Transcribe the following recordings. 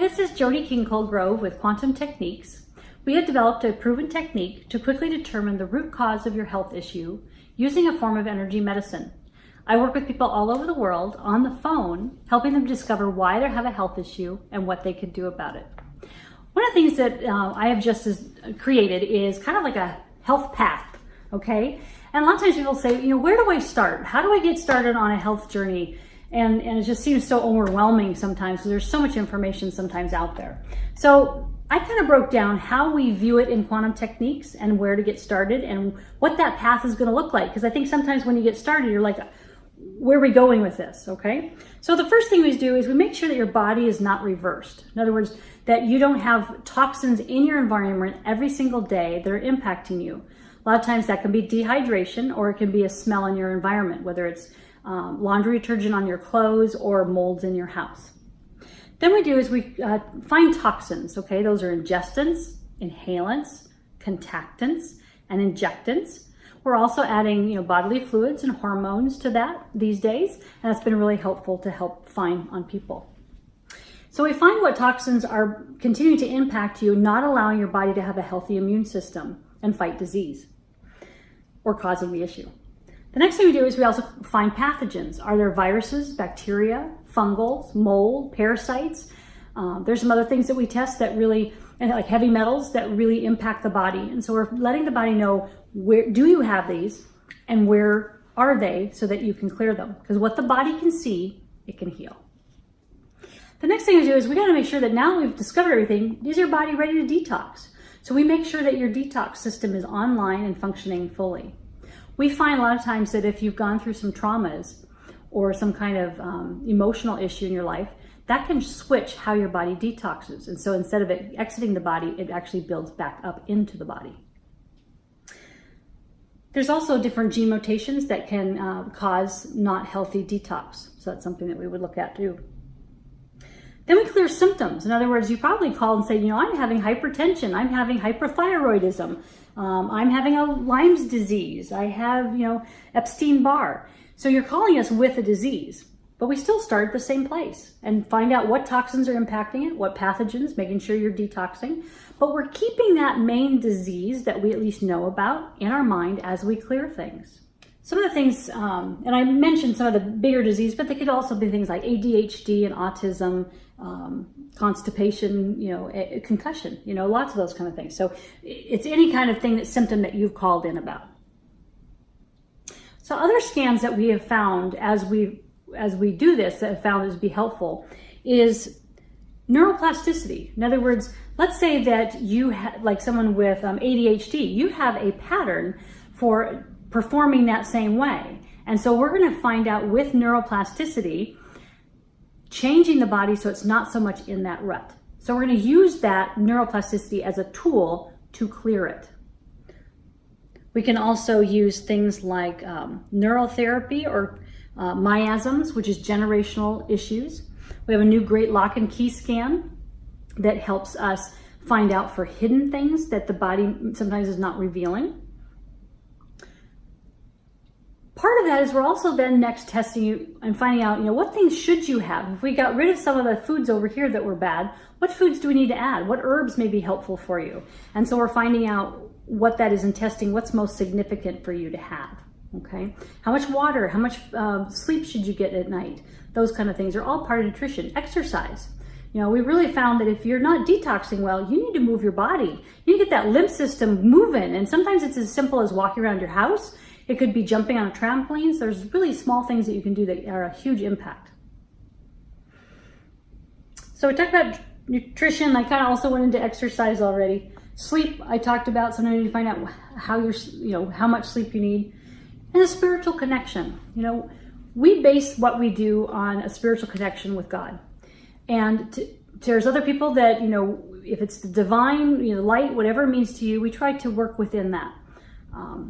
this is Jody Colegrove with Quantum Techniques. We have developed a proven technique to quickly determine the root cause of your health issue using a form of energy medicine. I work with people all over the world on the phone, helping them discover why they have a health issue and what they can do about it. One of the things that I have just created is kind of like a health path, okay? And a lot of times people say, where do I start? How do I get started on a health journey? And it just seems so overwhelming sometimes because there's so much information sometimes out there. So I kind of broke down how we view it in quantum techniques and where to get started and what that path is going to look like. Because I think sometimes when you get started, you're like, where are we going with this, okay? So the first thing we do is we make sure that your body is not reversed. In other words, that you don't have toxins in your environment every single day that are impacting you. A lot of times that can be dehydration, or it can be a smell in your environment, whether it's laundry detergent on your clothes or molds in your house. Then we do is we find toxins, okay? Those are ingestants, inhalants, contactants, and injectants. We're also adding, bodily fluids and hormones to that these days, and that's been really helpful to help find on people. So we find what toxins are continuing to impact you, not allowing your body to have a healthy immune system and fight disease or causing the issue. The next thing we do is we also find pathogens. Are there viruses, bacteria, fungals, mold, parasites? There's some other things that we test that really, and like heavy metals, that really impact the body. And so we're letting the body know, where do you have these and where are they, so that you can clear them. Because what the body can see, it can heal. The next thing we do is we got to make sure that now we've discovered everything, is your body ready to detox? So we make sure that your detox system is online and functioning fully. We find a lot of times that if you've gone through some traumas or some kind of emotional issue in your life, that can switch how your body detoxes. And so instead of it exiting the body, it actually builds back up into the body. There's also different gene mutations that can cause not healthy detox. So that's something that we would look at too. Then we clear symptoms. In other words, you probably call and say, I'm having hypertension, I'm having hyperthyroidism, I'm having a Lyme's disease, I have, Epstein-Barr. So you're calling us with a disease, but we still start at the same place and find out what toxins are impacting it, what pathogens, making sure you're detoxing. But we're keeping that main disease that we at least know about in our mind as we clear things. Some of the things, and I mentioned some of the bigger disease, but they could also be things like ADHD and autism, constipation, concussion, lots of those kind of things. So it's any kind of thing, that symptom that you've called in about. So other scans that we have found as we do this, that have found this to be helpful, is neuroplasticity. In other words, let's say that you like someone with ADHD, you have a pattern for performing that same way. And so we're going to find out with neuroplasticity, changing the body so it's not so much in that rut. So we're going to use that neuroplasticity as a tool to clear it. We can also use things like neurotherapy or miasms, which is generational issues. We have a new great lock and key scan that helps us find out for hidden things that the body sometimes is not revealing. Part of that is we're also then next testing you and finding out, what things should you have? If we got rid of some of the foods over here that were bad, what foods do we need to add? What herbs may be helpful for you? And so we're finding out what that is and testing what's most significant for you to have, okay? How much water, how much sleep should you get at night? Those kind of things are all part of nutrition. Exercise. We really found that if you're not detoxing well, you need to move your body. You need to get that lymph system moving. And sometimes it's as simple as walking around your house. It could be jumping on a trampoline. So there's really small things that you can do that are a huge impact. So we talked about nutrition. I kind of also went into exercise already. Sleep, I talked about. Sometimes you need to find out how much sleep you need. And a spiritual connection. We base what we do on a spiritual connection with God. And there's other people that, if it's the divine, light, whatever it means to you, we try to work within that.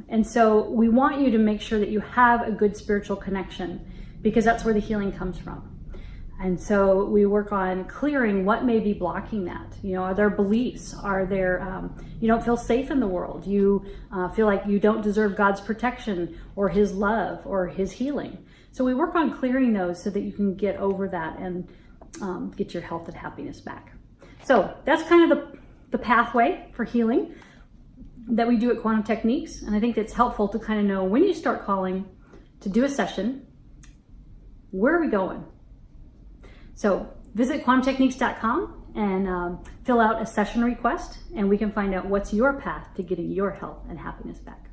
And so we want you to make sure that you have a good spiritual connection, because that's where the healing comes from. And so we work on clearing what may be blocking that. Are there beliefs? Are there, you don't feel safe in the world. You feel like you don't deserve God's protection or his love or his healing. So we work on clearing those so that you can get over that and get your health and happiness back. So that's kind of the pathway for healing that we do at Quantum Techniques. And I think it's helpful to kind of know when you start calling to do a session, where are we going? So visit quantumtechniques.com and fill out a session request, and we can find out what's your path to getting your health and happiness back.